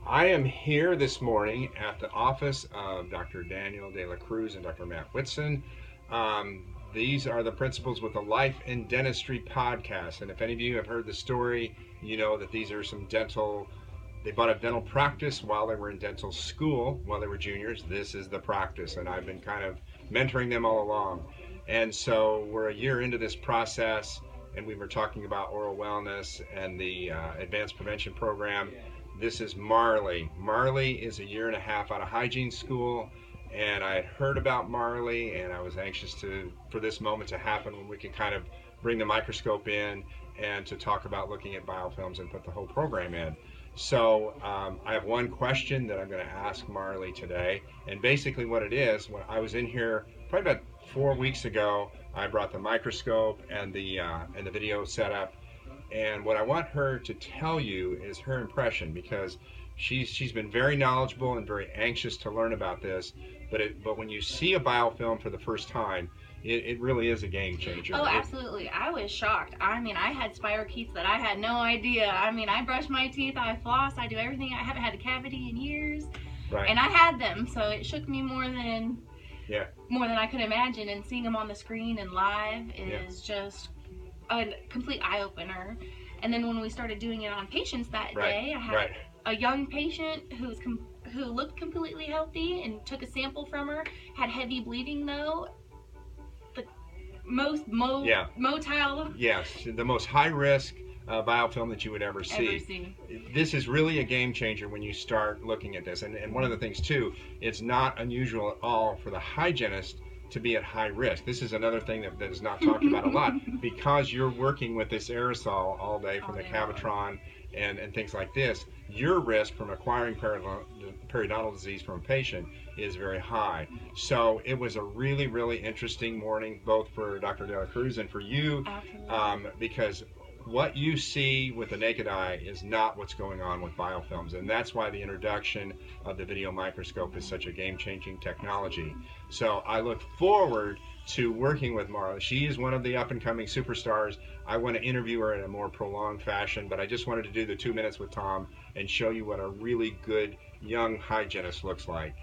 I am here this morning at the office of Dr. Daniel De La Cruz and Dr. Matt Whitson. These are the Principals with a Life in Dentistry podcast. And if any of you have heard the story, you know that these are some they bought a dental practice while they were in dental school, while they were juniors. This is the practice, and I've been kind of mentoring them all along. And so we're a year into this process, and we were talking about oral wellness and the advanced prevention program. This is Marley. Marley is a year and a half out of hygiene school, and I had heard about Marley, and I was anxious for this moment to happen when we can kind of bring the microscope in and to talk about looking at biofilms and put the whole program in. So I have one question that I'm going to ask Marley today, and basically what it is, when I was in here probably about 4 weeks ago, I brought the microscope and the video setup. And what I want her to tell you is her impression, because she's been very knowledgeable and very anxious to learn about this. But when you see a biofilm for the first time, it really is a game changer. Oh, absolutely. I was shocked. I mean, I had spirochetes that I had no idea. I mean, I brush my teeth, I floss, I do everything. I haven't had a cavity in years. Right. And I had them, so it shook me more than Yeah. I could imagine. And seeing them on the screen and live is just a complete eye-opener. And then when we started doing it on patients that day, I had a young patient who looked completely healthy and took a sample from her, had heavy bleeding though. The most motile. Yes, the most high risk biofilm that you would ever see. This is really a game changer when you start looking at this. And one of the things too, it's not unusual at all for the hygienist to be at high risk. This is another thing that is not talked about a lot, because you're working with this aerosol all day from the Cavitron and things like this. Your risk from acquiring periodontal disease from a patient is very high. So it was a really, really interesting morning, both for Dr. De La Cruz and for you, because what you see with the naked eye is not what's going on with biofilms, and that's why the introduction of the video microscope is such a game-changing technology. So I look forward to working with Marla. She is one of the up-and-coming superstars. I want to interview her in a more prolonged fashion, but I just wanted to do the 2 minutes with Tom and show you what a really good young hygienist looks like.